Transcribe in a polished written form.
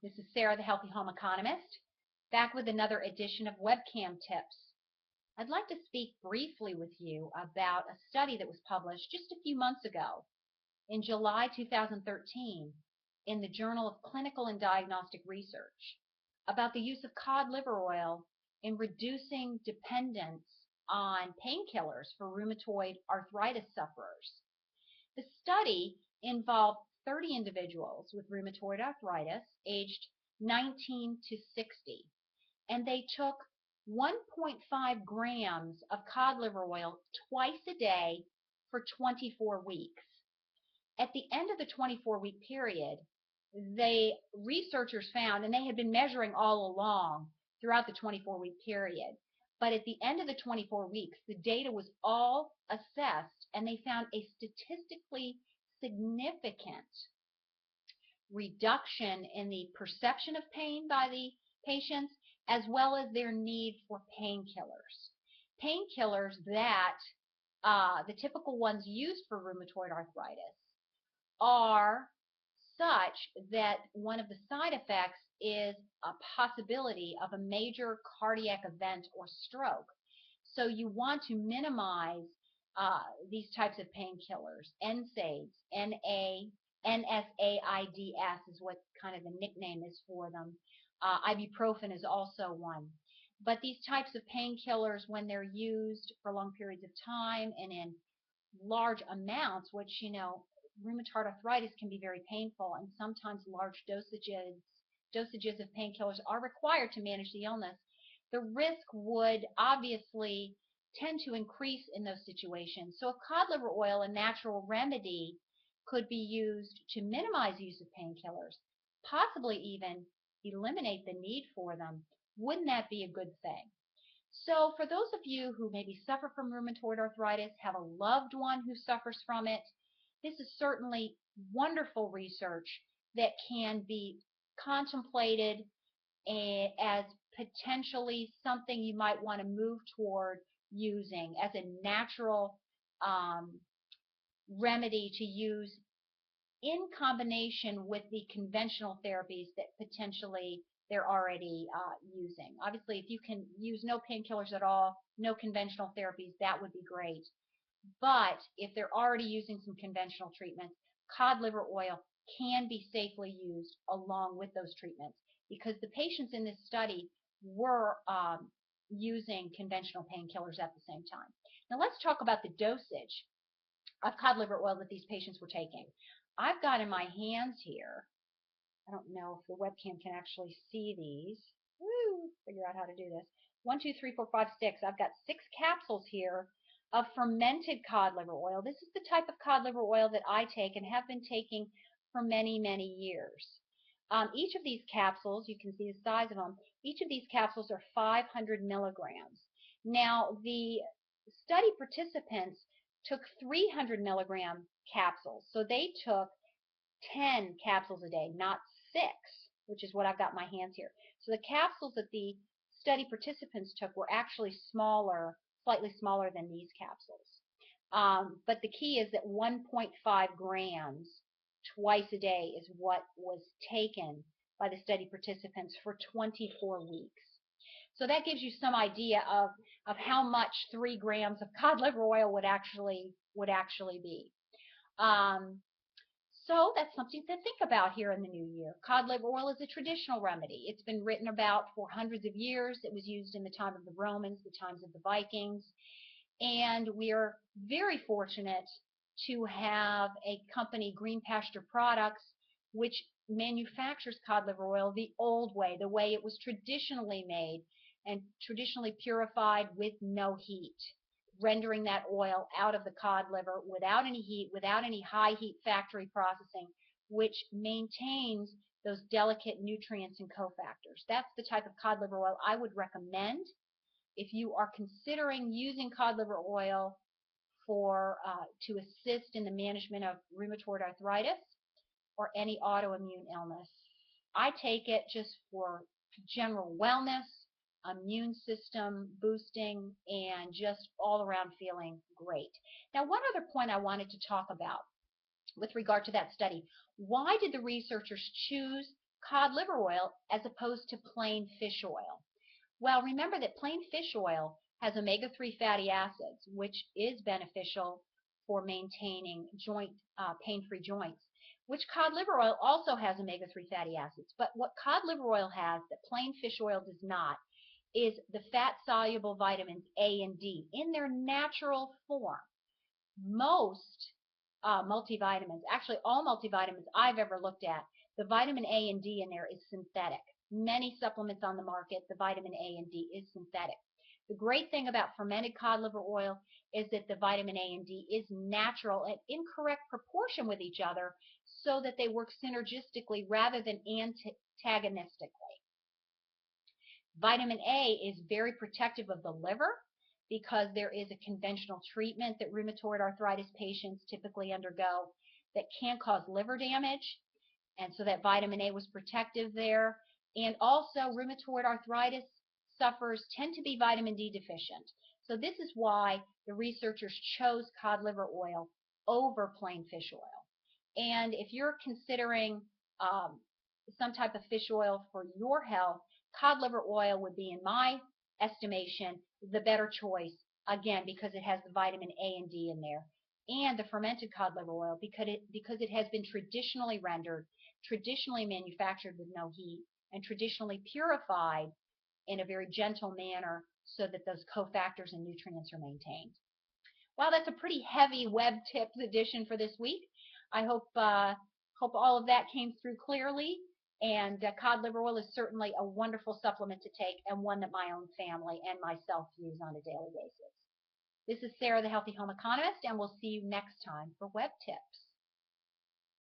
This is Sarah, the Healthy Home Economist, back with another edition of webcam tips. I'd like to speak briefly with you about a study that was published just a few months ago in July 2013 in the Journal of Clinical and Diagnostic Research about the use of cod liver oil in reducing dependence on painkillers for rheumatoid arthritis sufferers. The study involved 30 individuals with rheumatoid arthritis aged 19 to 60, and they took 1.5 grams of cod liver oil twice a day for 24 weeks. At the end of the 24-week period, the researchers found, and they had been measuring all along throughout the 24-week period, but at the end of the 24 weeks, the data was all assessed, and they found a statistically significant reduction in the perception of pain by the patients, as well as their need for painkillers. Painkillers that the typical ones used for rheumatoid arthritis are such that one of the side effects is a possibility of a major cardiac event or stroke. So you want to minimize these types of painkillers. NSAIDs, NSAIDS is what kind of the nickname is for them. Ibuprofen is also one. But these types of painkillers, when they're used for long periods of time and in large amounts, which, you know, rheumatoid arthritis can be very painful, and sometimes large dosages of painkillers are required to manage the illness, the risk would obviously tend to increase in those situations. So if cod liver oil, a natural remedy, could be used to minimize use of painkillers, possibly even eliminate the need for them, wouldn't that be a good thing? So for those of you who maybe suffer from rheumatoid arthritis, have a loved one who suffers from it, this is certainly wonderful research that can be contemplated as potentially something you might want to move toward using as a natural remedy to use in combination with the conventional therapies that potentially they're already using. Obviously, if you can use no painkillers at all, no conventional therapies, that would be great. But if they're already using some conventional treatments, cod liver oil can be safely used along with those treatments, because the patients in this study were using conventional painkillers at the same time. Now let's talk about the dosage of cod liver oil that these patients were taking. I've got in my hands here, I don't know if the webcam can actually see these. Woo, figure out how to do this. 1, 2, 3, 4, 5, 6. I've got 6 capsules here of fermented cod liver oil. This is the type of cod liver oil that I take and have been taking for many, many years. Each of these capsules, you can see the size of them, each of these capsules are 500 milligrams. Now, the study participants took 300 milligram capsules. So they took 10 capsules a day, not 6, which is what I've got in my hands here. So the capsules that the study participants took were actually smaller, slightly smaller than these capsules. But the key is that 1.5 grams twice a day is what was taken by the study participants for 24 weeks. So that gives you some idea of how much 3 grams of cod liver oil would actually be. So that's something to think about here in the new year. Cod liver oil is a traditional remedy. It's been written about for hundreds of years. It was used in the time of the Romans, the times of the Vikings. And we are very fortunate to have a company, Green Pasture Products, which manufactures cod liver oil the old way, the way it was traditionally made and traditionally purified with no heat, rendering that oil out of the cod liver without any heat, without any high heat factory processing, which maintains those delicate nutrients and cofactors. That's the type of cod liver oil I would recommend if you are considering using cod liver oil for to assist in the management of rheumatoid arthritis or any autoimmune illness. I take it just for general wellness, immune system boosting, and just all around feeling great. Now, one other point I wanted to talk about with regard to that study: why did the researchers choose cod liver oil as opposed to plain fish oil? Well, remember that plain fish oil has omega-3 fatty acids, which is beneficial for maintaining pain-free joints, which cod liver oil also has omega-3 fatty acids. But what cod liver oil has that plain fish oil does not is the fat-soluble vitamins A and D in their natural form. Most multivitamins, actually all multivitamins I've ever looked at, the vitamin A and D in there is synthetic. Many supplements on the market, the vitamin A and D is synthetic. The great thing about fermented cod liver oil is that the vitamin A and D is natural and in correct proportion with each other so that they work synergistically rather than antagonistically. Vitamin A is very protective of the liver because there is a conventional treatment that rheumatoid arthritis patients typically undergo that can cause liver damage, and so that vitamin A was protective there. And also rheumatoid arthritis sufferers tend to be vitamin D deficient. So this is why the researchers chose cod liver oil over plain fish oil. And if you're considering some type of fish oil for your health, cod liver oil would be, in my estimation, the better choice, again, because it has the vitamin A and D in there, and the fermented cod liver oil because it has been traditionally rendered, traditionally manufactured with no heat, and traditionally purified in a very gentle manner so that those cofactors and nutrients are maintained. Well, that's a pretty heavy web tips edition for this week. I hope all of that came through clearly. And cod liver oil is certainly a wonderful supplement to take, and one that my own family and myself use on a daily basis. This is Sarah, the Healthy Home Economist, and we'll see you next time for Web Tips.